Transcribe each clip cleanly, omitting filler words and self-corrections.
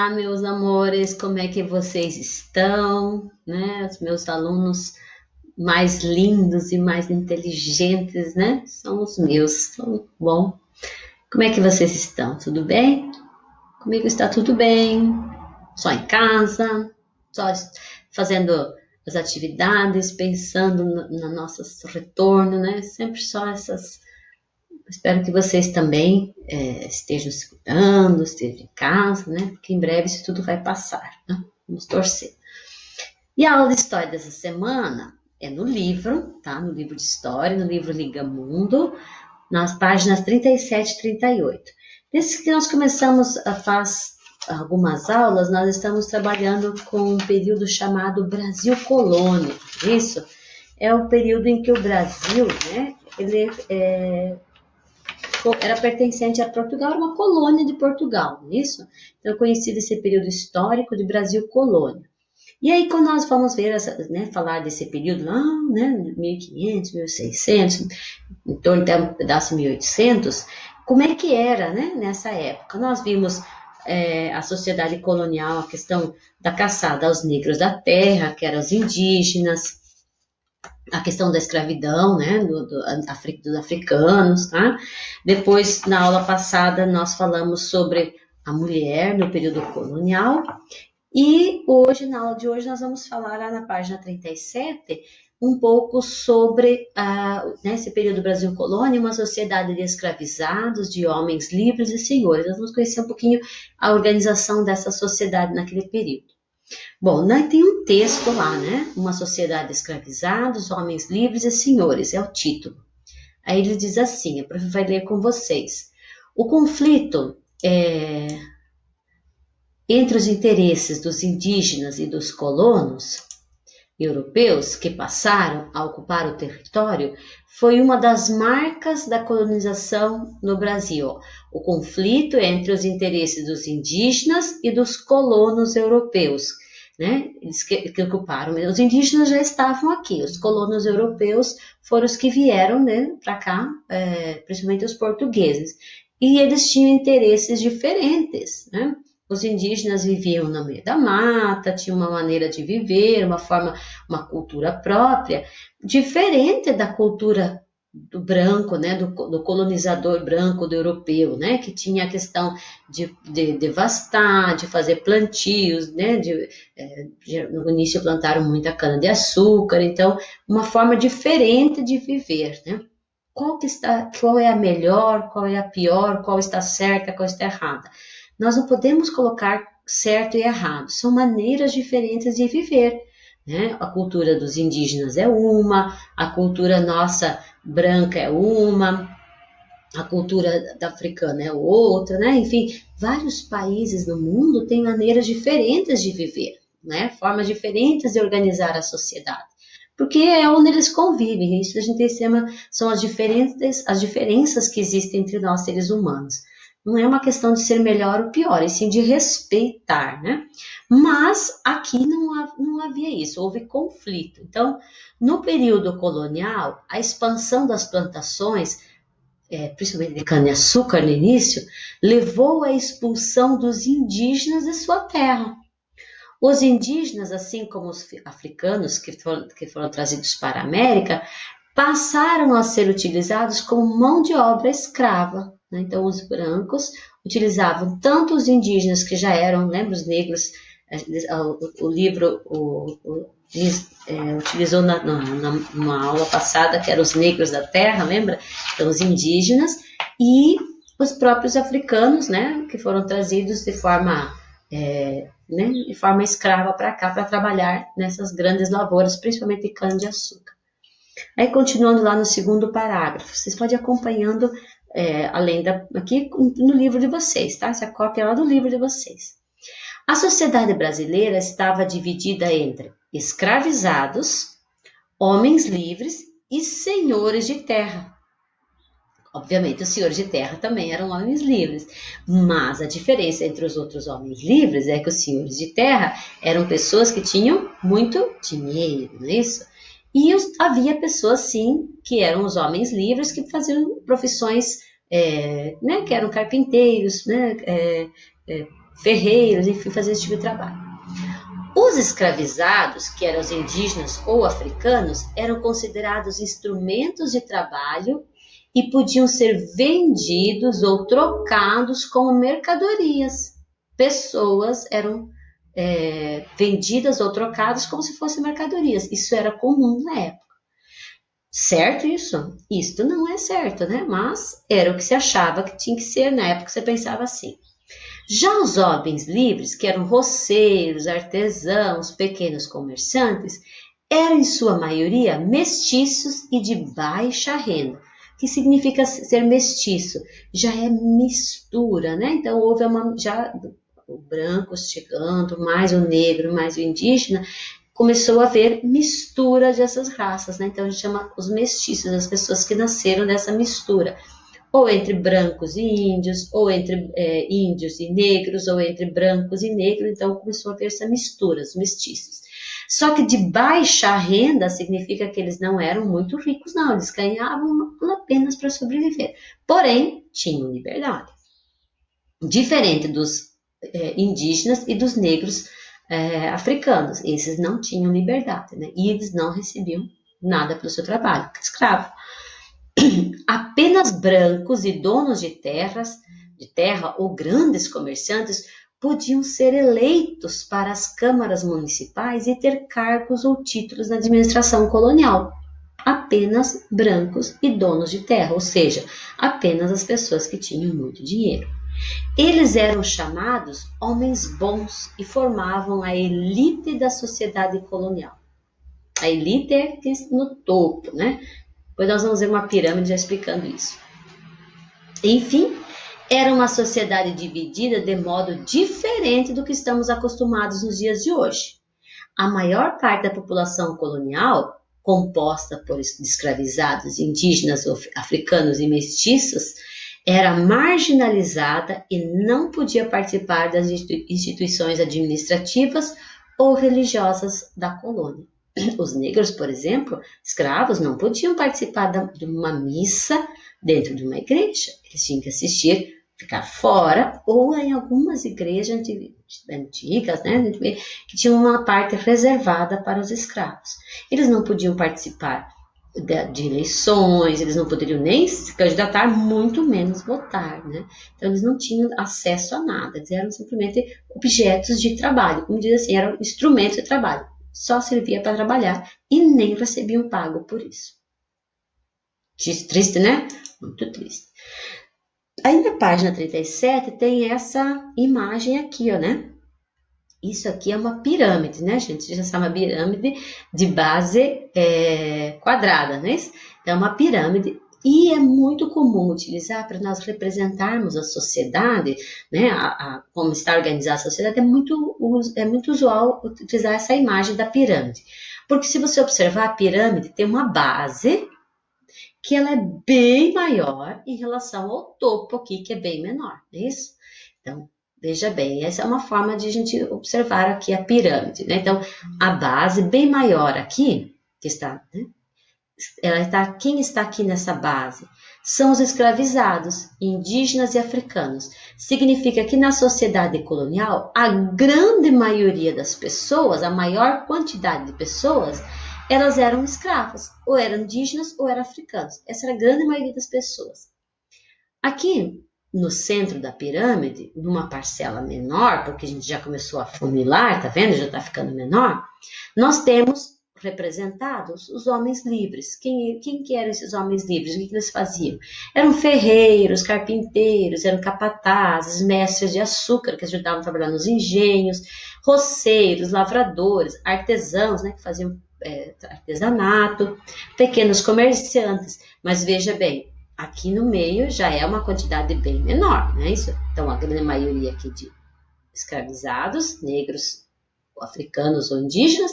Olá, meus amores, como é que vocês estão? Né? Os meus alunos mais lindos e mais inteligentes, né? São os meus. Bom, como é que vocês estão? Tudo bem? Comigo está tudo bem. Só em casa, só fazendo as atividades, pensando no nosso retorno, né? Sempre só essas. Espero que vocês também estejam se cuidando, estejam em casa, né? Porque em breve isso tudo vai passar, né? Vamos torcer. E a aula de história dessa semana é no livro, tá? No livro de história, no livro Liga Mundo, nas páginas 37 e 38. Desde que nós começamos faz algumas aulas, nós estamos trabalhando com um período chamado Brasil Colônia. Isso é o período em que o Brasil, né? Ele era pertencente a Portugal, era uma colônia de Portugal, não é isso? Então, conhecido esse período histórico de Brasil colônia. E aí, quando nós vamos ver, né, falar desse período lá, né, 1500, 1600, em torno até um pedaço 1800, como é que era, né, nessa época? Nós vimos a sociedade colonial, a questão da caçada aos negros da terra, que eram os indígenas, a questão da escravidão, né, dos africanos, tá? Depois, na aula passada, nós falamos sobre a mulher no período colonial, e hoje, na aula de hoje, nós vamos falar lá na página 37, um pouco sobre né, esse período Brasil Colônia, uma sociedade de escravizados, de homens livres e senhores. Nós vamos conhecer um pouquinho a organização dessa sociedade naquele período. Bom, né, tem um texto lá, né? Uma sociedade de escravizados, homens livres e senhores, é o título. Aí ele diz assim, a prof vai ler com vocês. O conflito entre os interesses dos indígenas e dos colonos europeus que passaram a ocupar o território foi uma das marcas da colonização no Brasil. O conflito entre os interesses dos indígenas e dos colonos europeus, né? Eles que ocuparam. Os indígenas já estavam aqui, os colonos europeus foram os que vieram, né, para cá, principalmente os portugueses. E eles tinham interesses diferentes, né? Os indígenas viviam no meio da mata, tinham uma maneira de viver, uma cultura própria, diferente da cultura do branco, né, do colonizador branco, do europeu, né, que tinha a questão de devastar, de fazer plantios, né, no início plantaram muita cana-de-açúcar, então, uma forma diferente de viver, né. Qual é a melhor, qual é a pior, qual está certa, qual está errada? Nós não podemos colocar certo e errado, são maneiras diferentes de viver, né? A cultura dos indígenas é uma, a cultura nossa branca é uma, a cultura da africana é outra, né? Enfim, vários países no mundo têm maneiras diferentes de viver, né? Formas diferentes de organizar a sociedade. Porque é onde eles convivem, isso a gente chama, são as diferenças que existem entre nós seres humanos. Não é uma questão de ser melhor ou pior, e sim de respeitar, né? Mas aqui não havia isso, houve conflito. Então, no período colonial, a expansão das plantações, principalmente de cana-de-açúcar no início, levou à expulsão dos indígenas de sua terra. Os indígenas, assim como os africanos que foram trazidos para a América, passaram a ser utilizados como mão de obra escrava, né? Então, os brancos utilizavam tanto os indígenas que já eram, lembra, os negros, o livro utilizou numa aula passada, que eram os negros da terra, lembra? Então, os indígenas e os próprios africanos, né, que foram trazidos de forma escrava para cá, para trabalhar nessas grandes lavouras, principalmente de cana-de-açúcar. Aí, continuando lá no segundo parágrafo, vocês podem ir acompanhando aqui no livro de vocês, tá? Essa cópia é lá do livro de vocês. A sociedade brasileira estava dividida entre escravizados, homens livres e senhores de terra. Obviamente, os senhores de terra também eram homens livres, mas a diferença entre os outros homens livres é que os senhores de terra eram pessoas que tinham muito dinheiro, não é isso? E havia pessoas, sim, que eram os homens livres que faziam profissões, né, que eram carpinteiros, né, ferreiros, enfim, faziam esse tipo de trabalho. Os escravizados, que eram os indígenas ou africanos, eram considerados instrumentos de trabalho e podiam ser vendidos ou trocados como mercadorias. Pessoas eram vendidas ou trocadas como se fossem mercadorias. Isso era comum na época. Certo isso? Isto não é certo, né? Mas era o que se achava que tinha que ser, na época você pensava assim. Já os homens livres, que eram roceiros, artesãos, pequenos comerciantes, eram em sua maioria mestiços e de baixa renda. O que significa ser mestiço? Já é mistura, né? Então houve já o branco chegando, mais o negro, mais o indígena, começou a haver mistura dessas raças, né? Então a gente chama os mestiços, as pessoas que nasceram dessa mistura, ou entre brancos e índios, ou entre índios e negros, ou entre brancos e negros, então começou a haver essa mistura, os mestiços. Só que de baixa renda significa que eles não eram muito ricos, não, eles ganhavam apenas para sobreviver, porém tinham liberdade. Diferente dos indígenas e dos negros africanos, esses não tinham liberdade, né? E eles não recebiam nada pelo seu trabalho, escravo. Apenas brancos e donos de terra ou grandes comerciantes podiam ser eleitos para as câmaras municipais e ter cargos ou títulos na administração colonial. Apenas brancos e donos de terra, ou seja, apenas as pessoas que tinham muito dinheiro. Eles eram chamados homens bons e formavam a elite da sociedade colonial. A elite é no topo, né? Depois nós vamos ver uma pirâmide já explicando isso. Enfim, era uma sociedade dividida de modo diferente do que estamos acostumados nos dias de hoje. A maior parte da população colonial, composta por escravizados, indígenas, africanos e mestiços, era marginalizada e não podia participar das instituições administrativas ou religiosas da colônia. Os negros, por exemplo, escravos, não podiam participar de uma missa dentro de uma igreja. Eles tinham que assistir, ficar fora, ou em algumas igrejas antigas, né, que tinham uma parte reservada para os escravos. Eles não podiam participar de eleições, eles não poderiam nem se candidatar, muito menos votar, né? Então eles não tinham acesso a nada, eles eram simplesmente objetos de trabalho, como diz assim, eram instrumentos de trabalho, só servia para trabalhar e nem recebiam pago por isso. Triste, né? Muito triste. Aí na página 37 tem essa imagem aqui, ó, né? Isso aqui é uma pirâmide, né, gente? Você já sabe, uma pirâmide de base quadrada, né? É uma pirâmide e é muito comum utilizar para nós representarmos a sociedade, né? Como está organizada a sociedade, é muito usual utilizar essa imagem da pirâmide. Porque se você observar, a pirâmide tem uma base que ela é bem maior em relação ao topo aqui, que é bem menor, não é isso? Então, veja bem, essa é uma forma de a gente observar aqui a pirâmide, né? Então, a base bem maior aqui, que está, né? Quem está aqui nessa base? São os escravizados, indígenas e africanos. Significa que na sociedade colonial, a grande maioria das pessoas, a maior quantidade de pessoas, elas eram escravas, ou eram indígenas ou eram africanos. Essa era a grande maioria das pessoas. Aqui, no centro da pirâmide, numa parcela menor, porque a gente já começou a funilar, tá vendo? Já está ficando menor. Nós temos representados os homens livres. Quem que eram esses homens livres? O que eles faziam? Eram ferreiros, carpinteiros, eram capatazes, mestres de açúcar, que ajudavam a trabalhar nos engenhos, roceiros, lavradores, artesãos, né, que faziam artesanato, pequenos comerciantes. Mas veja bem, aqui no meio já é uma quantidade bem menor, não é isso? Então, a grande maioria aqui de escravizados, negros, africanos ou indígenas.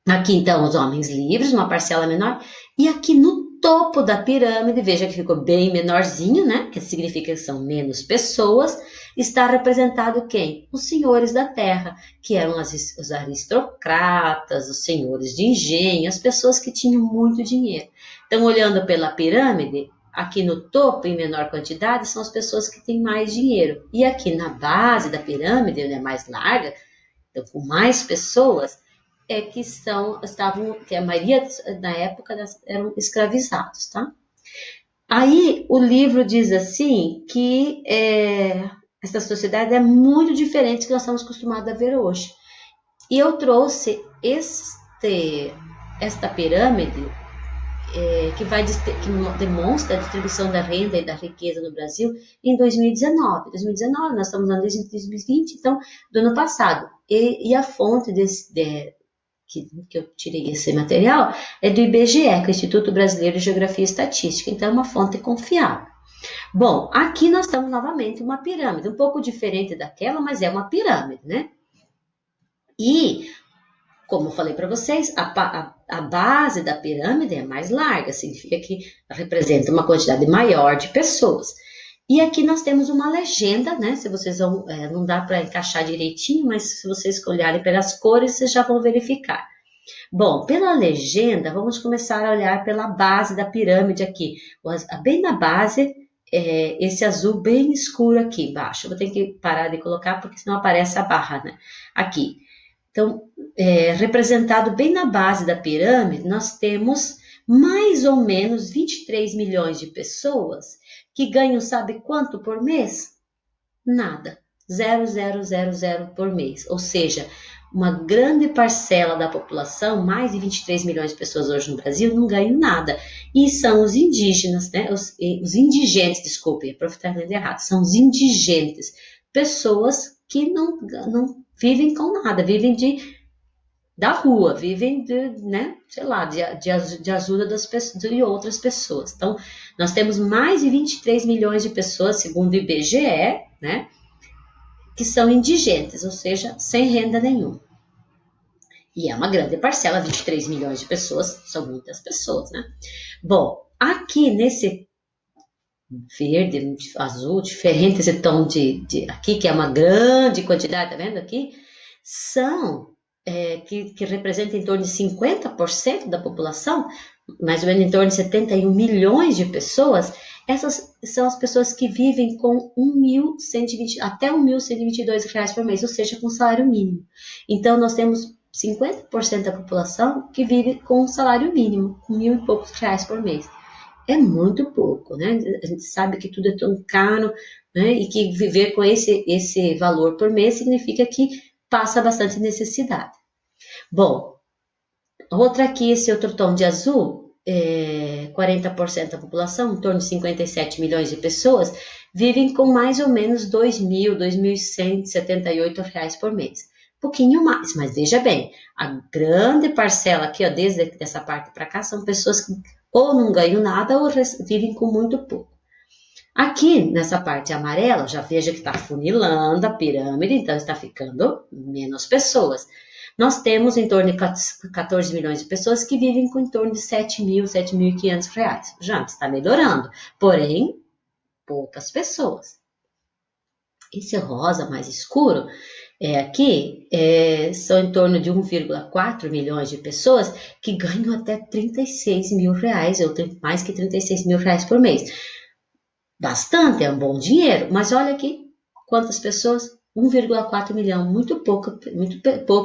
Aqui, então, os homens livres, uma parcela menor. E aqui no topo da pirâmide, veja que ficou bem menorzinho, né? Que significa que são menos pessoas. Está representado quem? Os senhores da terra, que eram os aristocratas, os senhores de engenho, as pessoas que tinham muito dinheiro. Então, olhando pela pirâmide, aqui no topo, em menor quantidade, são as pessoas que têm mais dinheiro. E aqui na base da pirâmide, né, mais larga, então, com mais pessoas, é que que a maioria na época eram escravizados, tá? Aí o livro diz assim que essa sociedade é muito diferente do que nós estamos acostumados a ver hoje. E eu trouxe esta pirâmide que demonstra a distribuição da renda e da riqueza no Brasil em 2019. 2019, nós estamos no ano de 2020, então, do ano passado. E a fonte que eu tirei esse material é do IBGE, que é o Instituto Brasileiro de Geografia e Estatística, então é uma fonte confiável. Bom, aqui nós estamos novamente em uma pirâmide, um pouco diferente daquela, mas é uma pirâmide, né? E, como eu falei para vocês, a base da pirâmide é mais larga, significa que representa uma quantidade maior de pessoas. E aqui nós temos uma legenda, né? Se vocês vão, não dá para encaixar direitinho, mas se vocês olharem pelas cores, vocês já vão verificar. Bom, pela legenda, vamos começar a olhar pela base da pirâmide aqui. Bem na base, esse azul bem escuro aqui embaixo. Eu vou ter que parar de colocar, porque senão aparece a barra, né? Aqui. Então, representado bem na base da pirâmide, nós temos mais ou menos 23 milhões de pessoas que ganham, sabe quanto por mês? Nada. 0,000 por mês. Ou seja, uma grande parcela da população, mais de 23 milhões de pessoas hoje no Brasil, não ganham nada. E são os indígenas, né? Os indigentes, desculpe, a prof está lendo errado, são os indigentes, pessoas que não vivem com nada, vivem da rua, vivem né, sei lá, de ajuda de outras pessoas. Então, nós temos mais de 23 milhões de pessoas, segundo o IBGE, né, que são indigentes, ou seja, sem renda nenhuma. E é uma grande parcela, 23 milhões de pessoas, são muitas pessoas, né? Bom, aqui nesse verde, azul, diferente esse tom aqui, que é uma grande quantidade, tá vendo aqui? São que representa em torno de 50% da população, mais ou menos em torno de 71 milhões de pessoas. Essas são as pessoas que vivem com até R$1.122 por mês, ou seja, com salário mínimo. Então, nós temos 50% da população que vive com um salário mínimo, com R$1.000 e poucos por mês. É muito pouco, né? A gente sabe que tudo é tão caro, né? E que viver com esse valor por mês significa que passa bastante necessidade. Bom, outra aqui, esse outro tom de azul, 40% da população, em torno de 57 milhões de pessoas, vivem com mais ou menos R$2.000, R$2.178 por mês. Pouquinho mais, mas veja bem, a grande parcela aqui, ó, desde essa parte para cá, são pessoas que ou não ganham nada ou vivem com muito pouco. Aqui, nessa parte amarela, já veja que está funilando a pirâmide, então está ficando menos pessoas. Nós temos em torno de 14 milhões de pessoas que vivem com em torno de R$7.000, R$7.500. Já está melhorando, porém, poucas pessoas. Esse rosa mais escuro aqui são em torno de 1,4 milhões de pessoas que ganham até R$36.000, ou mais que R$36.000 por mês. Bastante, é um bom dinheiro, mas olha aqui quantas pessoas, 1,4 milhão, muito pouco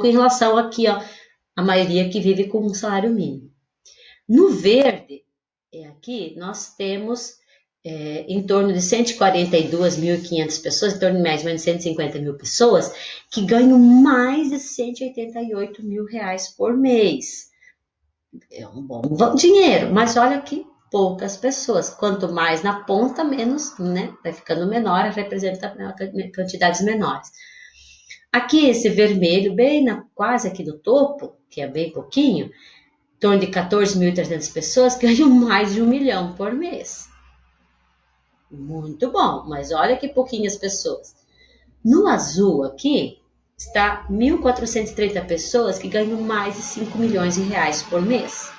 em relação aqui, ó, a maioria que vive com um salário mínimo. No verde, aqui nós temos em torno de 142.500 pessoas, em torno de mais ou menos 150 mil pessoas, que ganham mais de R$188.000 por mês. É um bom dinheiro, mas olha aqui, poucas pessoas. Quanto mais na ponta, menos, né? Vai ficando menor, representa quantidades menores. Aqui, esse vermelho, quase aqui do topo, que é bem pouquinho, em torno de 14.300 pessoas ganham mais de 1 milhão por mês. Muito bom, mas olha que pouquinhas pessoas. No azul aqui, está 1.430 pessoas que ganham mais de 5 milhões de reais por mês.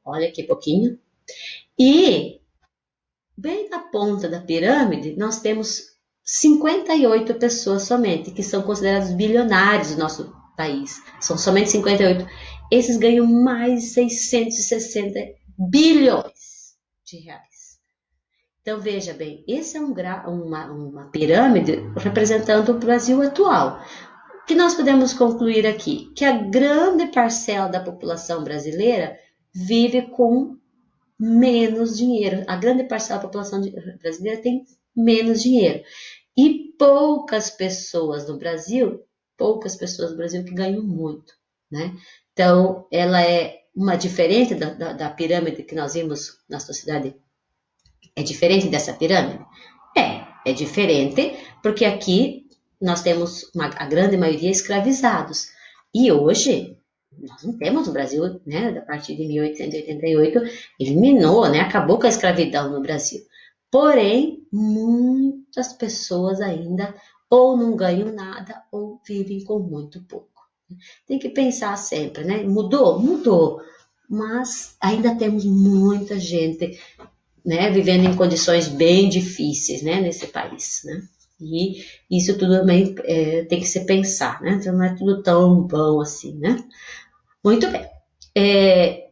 Olha que pouquinho. E, bem na ponta da pirâmide, nós temos 58 pessoas somente, que são considerados bilionários do nosso país. São somente 58. Esses ganham mais de 660 bilhões de reais. Então, veja bem, esse é uma pirâmide representando o Brasil atual. O que nós podemos concluir aqui? Que a grande parcela da população brasileira vive com menos dinheiro. A grande parcela da população brasileira tem menos dinheiro. E poucas pessoas no Brasil que ganham muito, né? Então, ela é uma diferente da pirâmide que nós vimos na sociedade. É diferente dessa pirâmide? É diferente, porque aqui nós temos a grande maioria escravizados. E hoje, nós não temos no Brasil, né, a partir de 1888, eliminou, né, acabou com a escravidão no Brasil. Porém, muitas pessoas ainda ou não ganham nada ou vivem com muito pouco. Tem que pensar sempre, né? Mudou, mas ainda temos muita gente, né, vivendo em condições bem difíceis, né, nesse país, né? E isso tudo também tem que se pensar, né? Então não é tudo tão bom assim, né? Muito bem.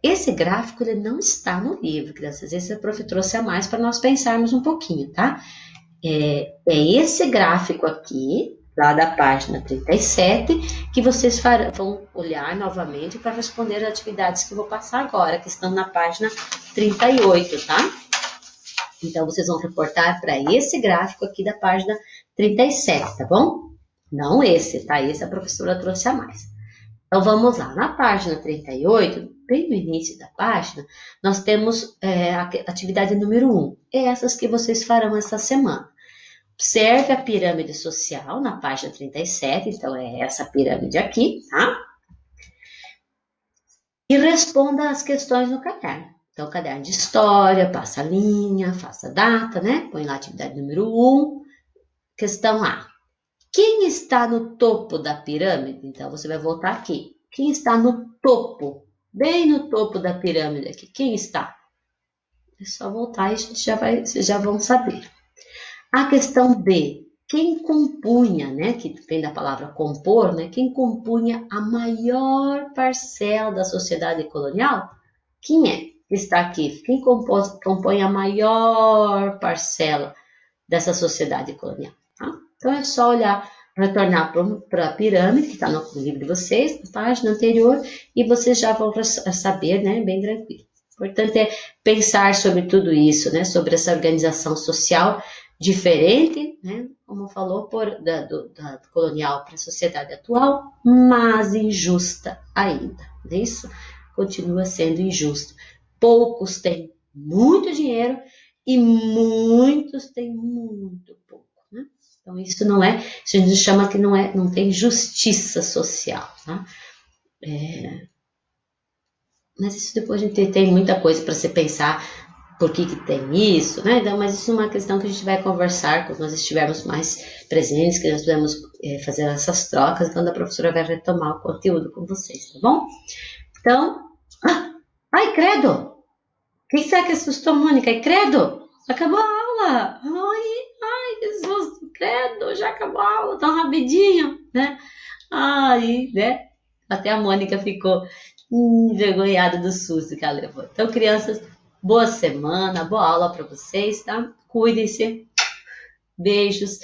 Esse gráfico ele não está no livro, graças a esse a prof trouxe a mais para nós pensarmos um pouquinho, tá? É esse gráfico aqui, lá da página 37, que vocês vão olhar novamente para responder as atividades que eu vou passar agora, que estão na página 38, tá? Então, vocês vão reportar para esse gráfico aqui da página 37, tá bom? Não esse, tá? Esse a professora trouxe a mais. Então, vamos lá. Na página 38, bem no início da página, nós temos a atividade número 1. Essas que vocês farão essa semana. Observe a pirâmide social na página 37, então é essa pirâmide aqui, tá? E responda as questões no caderno. Então, caderno de história, passa a linha, faça a data, né? Põe lá a atividade número 1. Questão A. Quem está no topo da pirâmide? Então, você vai voltar aqui. Quem está no topo? Bem no topo da pirâmide aqui. Quem está? É só voltar e vocês já vão saber. A questão B. Quem compunha, né? Que vem da palavra compor, né? Quem compunha a maior parcela da sociedade colonial? Quem é que está aqui? Quem compõe a maior parcela dessa sociedade colonial? Tá? Então é só olhar, retornar para a pirâmide, que está no livro de vocês, na página anterior, e vocês já vão saber, né? Bem tranquilo. O importante é pensar sobre tudo isso, né? Sobre essa organização social diferente, né? Como falou, da colonial para a sociedade atual, mas injusta ainda. Não é isso? Continua sendo injusto. Poucos têm muito dinheiro e muitos têm muito pouco, né? Então isso não é, isso a gente chama que não tem justiça social, tá? Mas isso depois a gente tem muita coisa para se pensar por que tem isso, né? Então, mas isso é uma questão que a gente vai conversar quando nós estivermos mais presentes, que nós podemos fazer essas trocas, quando a professora vai retomar o conteúdo com vocês, tá bom? Então, ai, credo! O que será que assustou, Mônica? Ai, credo! Acabou a aula! Ai, que susto! Credo, já acabou a aula tão rapidinho, né? Ai, né? Até a Mônica ficou envergonhada do susto que ela levou. Então, crianças, boa semana, boa aula para vocês, tá? Cuidem-se. Beijos.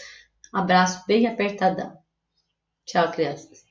Abraço bem apertadão. Tchau, crianças.